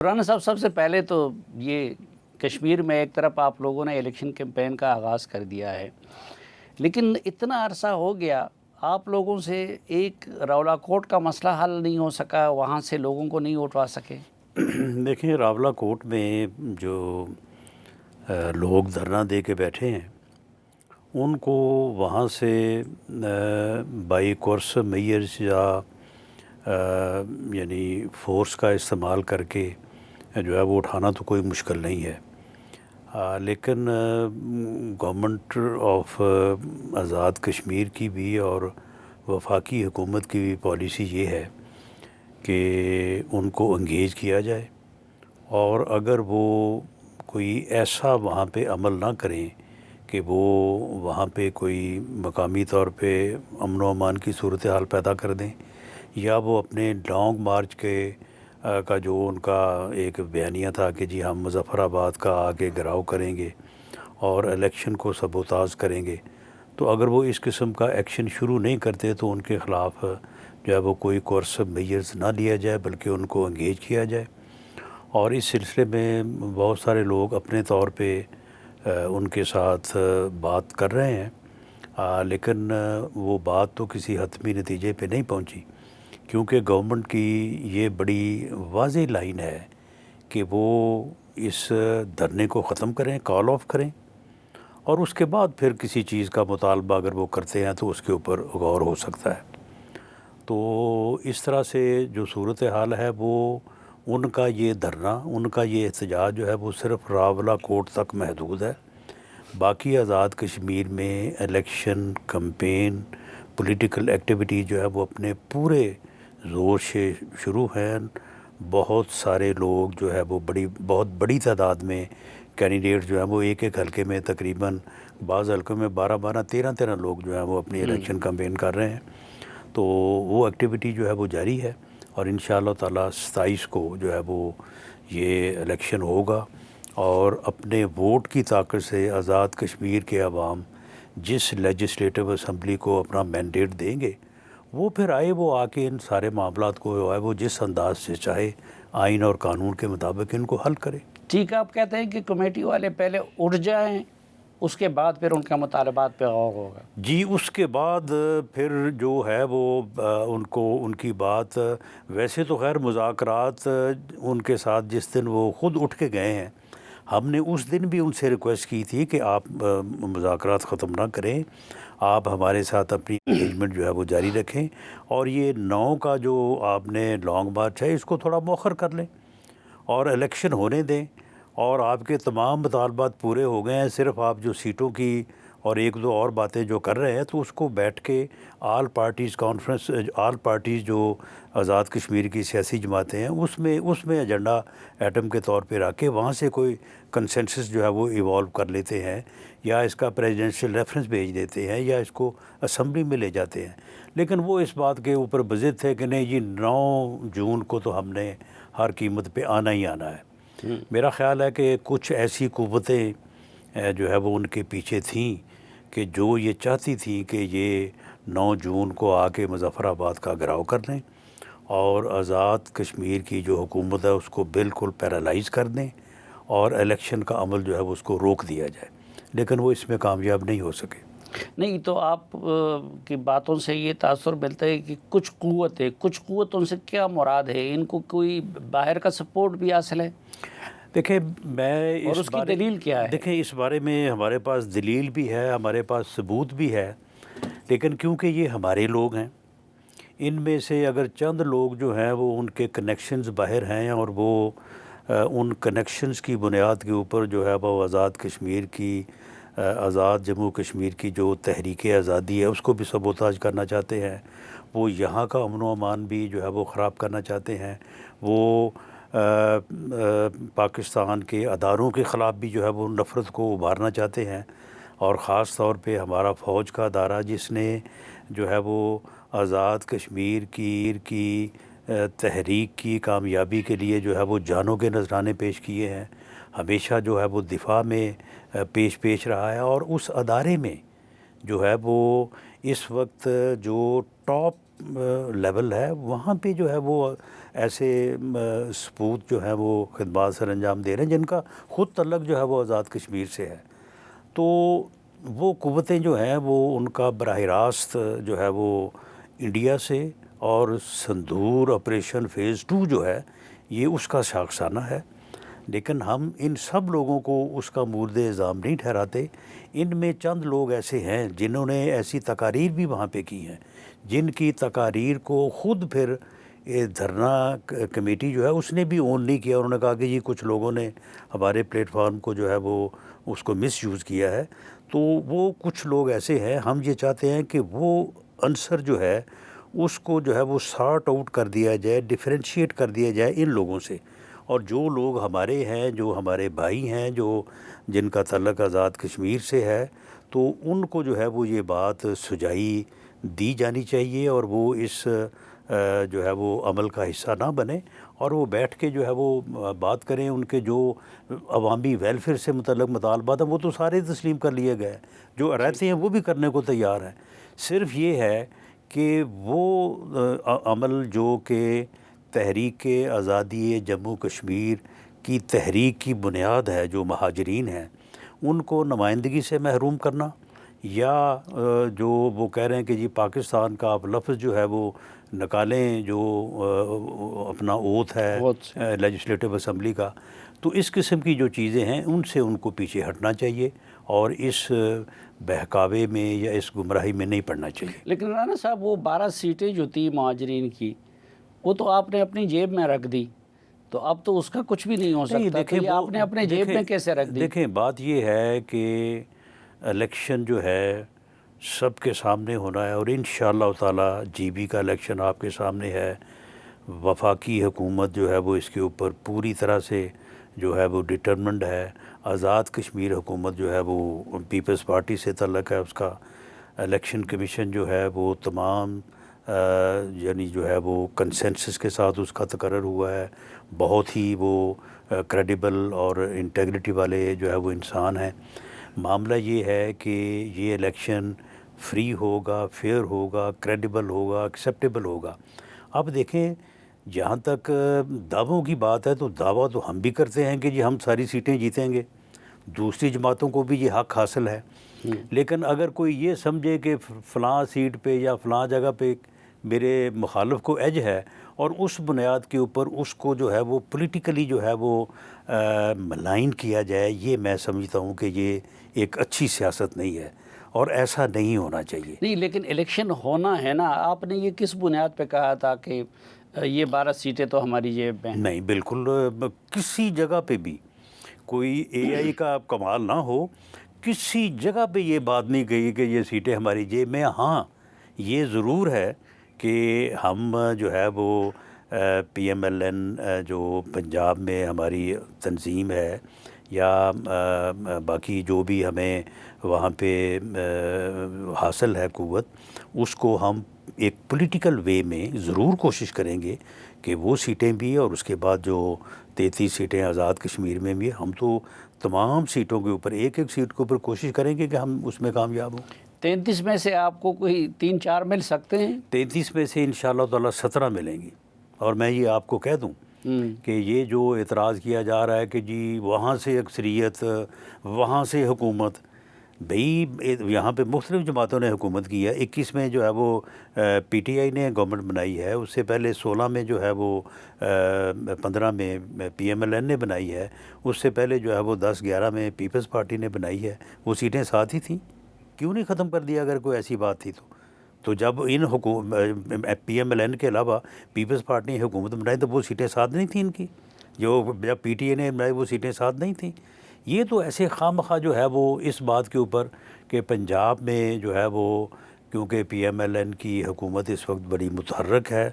رانا صاحب، سب سے پہلے تو یہ کشمیر میں ایک طرف آپ لوگوں نے الیکشن کیمپین کا آغاز کر دیا ہے، لیکن اتنا عرصہ ہو گیا آپ لوگوں سے ایک راولا کوٹ کا مسئلہ حل نہیں ہو سکا، وہاں سے لوگوں کو نہیں اٹھوا سکے۔ دیکھیں، راولا کوٹ میں جو لوگ دھرنا دے کے بیٹھے ہیں ان کو وہاں سے بائی کورس میئرز یا یعنی فورس کا استعمال کر کے جو ہے وہ اٹھانا تو کوئی مشکل نہیں ہے، لیکن گورنمنٹ آف آزاد کشمیر کی بھی اور وفاقی حکومت کی بھی پالیسی یہ ہے کہ ان کو انگیج کیا جائے، اور اگر وہ کوئی ایسا وہاں پہ عمل نہ کریں کہ وہ وہاں پہ کوئی مقامی طور پہ امن و امان کی صورتحال پیدا کر دیں، یا وہ اپنے لانگ مارچ کا جو ان کا ایک بیانیہ تھا کہ جی ہم مظفر آباد کا آگے گھراؤ کریں گے اور الیکشن کو سبوتاژ کریں گے، تو اگر وہ اس قسم کا ایکشن شروع نہیں کرتے تو ان کے خلاف جو ہے وہ کوئی کورسو میئرز نہ لیا جائے بلکہ ان کو انگیج کیا جائے۔ اور اس سلسلے میں بہت سارے لوگ اپنے طور پہ ان کے ساتھ بات کر رہے ہیں، لیکن وہ بات تو کسی حتمی نتیجے پہ نہیں پہنچی، کیونکہ گورنمنٹ کی یہ بڑی واضح لائن ہے کہ وہ اس دھرنے کو ختم کریں، کال آف کریں، اور اس کے بعد پھر کسی چیز کا مطالبہ اگر وہ کرتے ہیں تو اس کے اوپر غور ہو سکتا ہے۔ تو اس طرح سے جو صورتحال ہے وہ ان کا یہ دھرنا، ان کا یہ احتجاج جو ہے وہ صرف راولا کوٹ تک محدود ہے۔ باقی آزاد کشمیر میں الیکشن کمپین پولیٹیکل ایکٹیویٹی جو ہے وہ اپنے پورے زور سے شروع ہیں۔ بہت سارے لوگ جو ہے وہ بہت بڑی تعداد میں کینڈیڈیٹ جو ہیں وہ ایک ایک حلقے میں تقریباً بعض حلقوں میں 12 13 لوگ جو ہیں وہ اپنی الیکشن کمپین کر رہے ہیں، تو وہ ایکٹیویٹی جو ہے وہ جاری ہے، اور انشاءاللہ تعالی 27 کو جو ہے وہ یہ الیکشن ہوگا، اور اپنے ووٹ کی طاقت سے آزاد کشمیر کے عوام جس لیجسلیٹو اسمبلی کو اپنا مینڈیٹ دیں گے وہ پھر وہ آ کے ان سارے معاملات کو وہ جس انداز سے چاہے آئین اور قانون کے مطابق ان کو حل کرے۔ ٹھیک ہے، آپ کہتے ہیں کہ کمیٹی والے پہلے اٹھ جائیں، اس کے بعد پھر ان کا مطالبات پہ غور ہوگا۔ جی، اس کے بعد پھر جو ہے وہ ان کی بات، ویسے تو خیر مذاکرات ان کے ساتھ جس دن وہ خود اٹھ کے گئے ہیں، ہم نے اس دن بھی ان سے ریکویسٹ کی تھی کہ آپ مذاکرات ختم نہ کریں، آپ ہمارے ساتھ اپنی انگیجمنٹ جو ہے وہ جاری رکھیں، اور یہ 9 کا جو آپ نے لانگ مارچ ہے اس کو تھوڑا مؤخر کر لیں اور الیکشن ہونے دیں، اور آپ کے تمام مطالبات پورے ہو گئے ہیں، صرف آپ جو سیٹوں کی اور ایک دو اور باتیں جو کر رہے ہیں تو اس کو بیٹھ کے all parties conference, all parties جو آزاد کشمیر کی سیاسی جماعتیں ہیں اس میں ایجنڈا ایٹم کے طور پہ رکھ کے وہاں سے کوئی کنسنسس جو ہے وہ ایوالو کر لیتے ہیں، یا اس کا پریزیڈنشیل ریفرنس بھیج دیتے ہیں، یا اس کو اسمبلی میں لے جاتے ہیں۔ لیکن وہ اس بات کے اوپر بضد تھے کہ نہیں جی 9 جون کو تو ہم نے ہر قیمت پہ آنا ہی آنا ہے۔ میرا خیال ہے کہ کچھ ایسی قوتیں جو ہے وہ ان کے پیچھے تھیں کہ جو یہ چاہتی تھیں کہ یہ 9 جون کو آ کے مظفر آباد کا گھراؤ کر لیں اور آزاد کشمیر کی جو حکومت ہے اس کو بالکل پیرالائز کر دیں، اور الیکشن کا عمل جو ہے وہ اس کو روک دیا جائے، لیکن وہ اس میں کامیاب نہیں ہو سکے۔ نہیں تو آپ کی باتوں سے یہ تاثر ملتا ہے کہ کچھ قوتوں سے کیا مراد ہے؟ ان کو کوئی باہر کا سپورٹ بھی حاصل ہے؟ دیکھیں، میں اور اس کی دلیل کیا ہے؟ دیکھیں، اس بارے میں ہمارے پاس دلیل بھی ہے، ہمارے پاس ثبوت بھی ہے، لیکن کیونکہ یہ ہمارے لوگ ہیں، ان میں سے اگر چند لوگ جو ہیں وہ ان کے کنیکشنز باہر ہیں، اور وہ ان کنیکشنز کی بنیاد کے اوپر جو ہے وہ آزاد کشمیر کی، آزاد جموں کشمیر کی جو تحریک آزادی ہے اس کو بھی سبوتاژ کرنا چاہتے ہیں، وہ یہاں کا امن و امان بھی جو ہے وہ خراب کرنا چاہتے ہیں، وہ پاکستان کے اداروں کے خلاف بھی جو ہے وہ نفرت کو ابھارنا چاہتے ہیں، اور خاص طور پہ ہمارا فوج کا ادارہ جس نے جو ہے وہ آزاد کشمیر کی تحریک کی کامیابی کے لیے جو ہے وہ جانوں کے نذرانے پیش کیے ہیں، ہمیشہ جو ہے وہ دفاع میں پیش رہا ہے، اور اس ادارے میں جو ہے وہ اس وقت جو ٹاپ لیول ہے وہاں پہ جو ہے وہ ایسے سپوت جو ہیں وہ خدمات سر انجام دے رہے ہیں جن کا خود تعلق جو ہے وہ آزاد کشمیر سے ہے. تو وہ قوتیں جو ہیں وہ ان کا براہ راست جو ہے وہ انڈیا سے، اور سندور آپریشن فیز 2 جو ہے یہ اس کا شاخسانہ ہے. لیکن ہم ان سب لوگوں کو اس کا مورد الزام نہیں ٹھہراتے. ان میں چند لوگ ایسے ہیں جنہوں نے ایسی تقاریر بھی وہاں پہ کی ہیں، جن کی تقاریر کو خود پھر دھرنا کمیٹی جو ہے اس نے بھی اون نہیں کیا. انہوں نے کہا کہ یہ کچھ لوگوں نے ہمارے پلیٹ فارم کو جو ہے وہ اس کو مس یوز کیا ہے. تو وہ کچھ لوگ ایسے ہیں، ہم یہ چاہتے ہیں کہ وہ عنصر جو ہے اس کو جو ہے وہ سارٹ آؤٹ کر دیا جائے، ڈیفرینشیٹ کر دیا جائے ان لوگوں سے. اور جو لوگ ہمارے ہیں، جو ہمارے بھائی ہیں، جن کا تعلق آزاد کشمیر سے ہے، تو ان کو جو ہے وہ یہ بات سجائی دی جانی چاہیے، اور وہ اس جو ہے وہ عمل کا حصہ نہ بنے، اور وہ بیٹھ کے جو ہے وہ بات کریں. ان کے جو عوامی ویلفیئر سے متعلق مطالبات ہیں وہ تو سارے تسلیم کر لیے گئے، جو رہتے ہیں وہ بھی کرنے کو تیار ہیں. صرف یہ ہے کہ وہ عمل جو کہ تحریک آزادی جموں کشمیر کی تحریک کی بنیاد ہے، جو مہاجرین ہیں ان کو نمائندگی سے محروم کرنا، یا جو وہ کہہ رہے ہیں کہ جی پاکستان کا آپ لفظ جو ہے وہ نکالیں، جو اپنا اوتھ ہے لیجسلیٹو اسمبلی کا. تو اس قسم کی جو چیزیں ہیں ان سے ان کو پیچھے ہٹنا چاہیے، اور اس بہکاوے میں یا اس گمراہی میں نہیں پڑنا چاہیے. لیکن رانا صاحب وہ 12 سیٹیں جو تھی مہاجرین کی، وہ تو آپ نے اپنی جیب میں رکھ دی، تو اب تو اس کا کچھ بھی نہیں ہو سکتا. تو یہ آپ نے اپنے جیب میں کیسے رکھ دی؟ دیکھیں بات یہ ہے کہ الیکشن جو ہے سب کے سامنے ہونا ہے، اور انشاءاللہ تعالی جی بی کا الیکشن آپ کے سامنے ہے. وفاقی حکومت جو ہے وہ اس کے اوپر پوری طرح سے جو ہے وہ ڈٹرمنڈ ہے. آزاد کشمیر حکومت جو ہے وہ پیپلز پارٹی سے تعلق ہے اس کا. الیکشن کمیشن جو ہے وہ تمام یعنی جو ہے وہ کنسنسس کے ساتھ اس کا تقرر ہوا ہے. بہت ہی وہ کریڈیبل اور انٹیگریٹی والے جو ہے وہ انسان ہیں. معاملہ یہ ہے کہ یہ الیکشن فری ہوگا، فیئر ہوگا، کریڈیبل ہوگا، ایکسیپٹیبل ہوگا. اب دیکھیں جہاں تک دعووں کی بات ہے تو دعویٰ تو ہم بھی کرتے ہیں کہ جی ہم ساری سیٹیں جیتیں گے، دوسری جماعتوں کو بھی یہ حق حاصل ہے. لیکن اگر کوئی یہ سمجھے کہ فلاں سیٹ پہ یا فلاں جگہ پہ میرے مخالف کو ایج ہے، اور اس بنیاد کے اوپر اس کو جو ہے وہ پولیٹیکلی جو ہے وہ ملائن کیا جائے، یہ میں سمجھتا ہوں کہ یہ ایک اچھی سیاست نہیں ہے، اور ایسا نہیں ہونا چاہیے. نہیں، لیکن الیکشن ہونا ہے نا. آپ نے یہ کس بنیاد پہ کہا تھا کہ یہ 12 سیٹیں تو ہماری جیب میں؟ نہیں، بالکل کسی جگہ پہ بھی کوئی اے آئی کا کمال نہ ہو، کسی جگہ پہ یہ بات نہیں کہی کہ یہ سیٹیں ہماری جیب میں. ہاں یہ ضرور ہے کہ ہم جو ہے وہ پی ایم ایل این جو پنجاب میں ہماری تنظیم ہے، یا باقی جو بھی ہمیں وہاں پہ حاصل ہے قوت، اس کو ہم ایک پولیٹیکل وے میں ضرور کوشش کریں گے کہ وہ سیٹیں بھی، اور اس کے بعد جو 33 سیٹیں آزاد کشمیر میں بھی، ہم تو تمام سیٹوں کے اوپر ایک ایک سیٹ کے اوپر کوشش کریں گے کہ ہم اس میں کامیاب ہوں. 33 میں سے آپ کو کوئی 3-4 مل سکتے ہیں؟ 33 میں سے انشاءاللہ تعالی 17 ملیں گی. اور میں یہ آپ کو کہہ دوں کہ یہ جو اعتراض کیا جا رہا ہے کہ جی وہاں سے اکثریت، وہاں سے حکومت، بھئی یہاں پہ مختلف جماعتوں نے حکومت کی ہے. 21 میں جو ہے وہ پی ٹی آئی نے گورنمنٹ بنائی ہے، اس سے پہلے 16 میں جو ہے وہ 15 میں پی ایم ایل این نے بنائی ہے، اس سے پہلے جو ہے وہ 10-11 میں پیپلز پارٹی نے بنائی ہے. وہ سیٹیں ساتھ ہی تھیں، کیوں نہیں ختم کر دیا اگر کوئی ایسی بات تھی تو جب ان پی ایم ایل این کے علاوہ پیپلز پارٹی نے حکومت بنائی تو وہ سیٹیں ساتھ نہیں تھیں ان کی، جو جب پی ٹی آئی نے بنائی وہ سیٹیں ساتھ نہیں تھیں. یہ تو ایسے خواہ مخواہ جو ہے وہ اس بات کے اوپر کہ پنجاب میں جو ہے وہ کیونکہ پی ایم ایل این کی حکومت اس وقت بڑی متحرک ہے،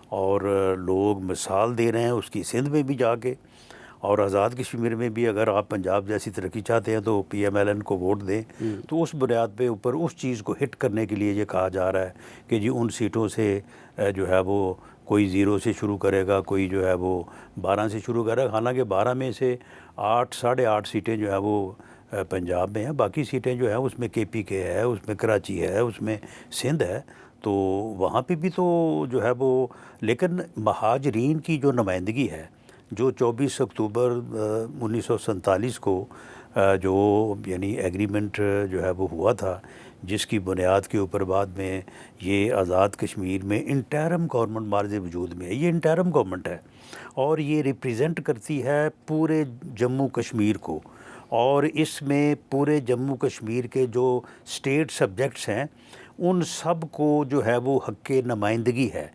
اور لوگ مثال دے رہے ہیں اس کی سندھ میں بھی جا کے، اور آزاد کشمیر میں بھی اگر آپ پنجاب جیسی ترقی چاہتے ہیں تو پی ایم ایل این کو ووٹ دیں. تو اس بنیاد پہ اوپر اس چیز کو ہٹ کرنے کے لیے یہ کہا جا رہا ہے کہ جی ان سیٹوں سے جو ہے وہ کوئی 0 سے شروع کرے گا، کوئی جو ہے وہ 12 سے شروع کرے گا. حالانکہ 12 میں سے 8-8.5 سیٹیں جو ہے وہ پنجاب میں ہیں، باقی سیٹیں جو ہیں اس میں کے پی کے ہے، اس میں کراچی ہے، اس میں سندھ ہے. تو وہاں پہ بھی تو جو ہے وہ، لیکن مہاجرین کی جو نمائندگی ہے، جو 24 اکتوبر 1947 کو جو یعنی ایگریمنٹ جو ہے وہ ہوا تھا، جس کی بنیاد کے اوپر بعد میں یہ آزاد کشمیر میں انٹرم گورنمنٹ مارز وجود میں ہے، یہ انٹرم گورنمنٹ ہے اور یہ ریپریزنٹ کرتی ہے پورے جموں کشمیر کو، اور اس میں پورے جموں کشمیر کے جو اسٹیٹ سبجیکٹس ہیں ان سب کو جو ہے وہ حق نمائندگی ہے،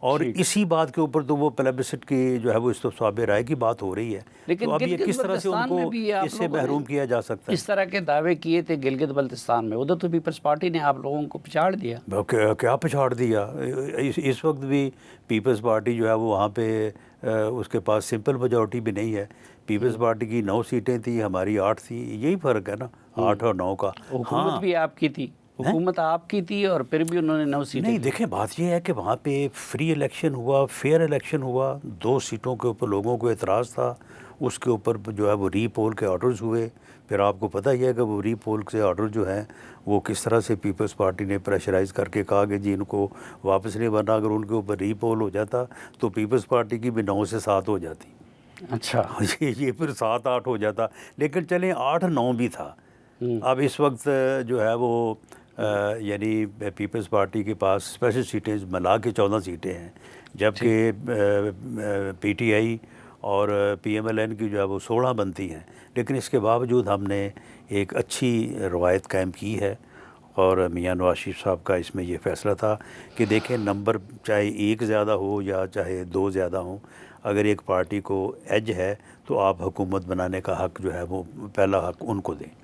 اور اسی بات کے اوپر تو وہ پلیبسٹ کی جو ہے وہ استصواب رائے کی بات ہو رہی ہے، لیکن تو اب یہ گلگت کس طرح سے ان بلتستان کو میں بھی آپ اس سے لوگوں نے محروم کیا جا سکتا ہے؟ اس طرح کے دعوے کیے تھے گلگت بلتستان میں، ادھر تو پیپلز پارٹی نے آپ لوگوں کو پچاڑ دیا۔ کیا پچھاڑ دیا؟ اس وقت بھی پیپلز پارٹی جو ہے وہ وہاں پہ اس کے پاس سمپل میجورٹی بھی نہیں ہے۔ پیپلز پارٹی کی 9 سیٹیں تھیں، ہماری 8 تھیں، یہی فرق ہے نا، 8 اور 9 کا۔ حکومت بھی آپ کی تھی، حکومت آپ کی تھی، اور پھر بھی انہوں نے 9 سیٹیں نہیں، دی۔ دیکھیں بات یہ ہے کہ وہاں پہ فری الیکشن ہوا، فیئر الیکشن ہوا، 2 سیٹوں کے اوپر لوگوں کو اعتراض تھا، اس کے اوپر جو ہے وہ ری پول کے آرڈرز ہوئے، پھر آپ کو پتہ ہی ہے کہ وہ ری پول سے آرڈر جو ہیں وہ کس طرح سے پیپلز پارٹی نے پریشرائز کر کے کہا کہ جی ان کو واپس نہیں بننا، اگر ان کے اوپر ری پول ہو جاتا تو پیپلز پارٹی کی بھی 9 سے 7 ہو جاتی، اچھا، یہ پھر 7-8 ہو جاتا، لیکن چلیں 8-9 بھی تھا۔ اب اس وقت جو ہے وہ یعنی پیپلز پارٹی کے پاس اسپیشل سیٹیں ملا کے 14 سیٹیں ہیں، جبکہ پی ٹی آئی اور پی ایم ایل این کی جو ہے وہ 16 بنتی ہیں، لیکن اس کے باوجود ہم نے ایک اچھی روایت قائم کی ہے، اور میاں نواز شریف صاحب کا اس میں یہ فیصلہ تھا کہ دیکھیں نمبر چاہے 1 زیادہ ہو یا چاہے 2 زیادہ ہوں، اگر ایک پارٹی کو ایج ہے تو آپ حکومت بنانے کا حق جو ہے وہ پہلا حق ان کو دیں۔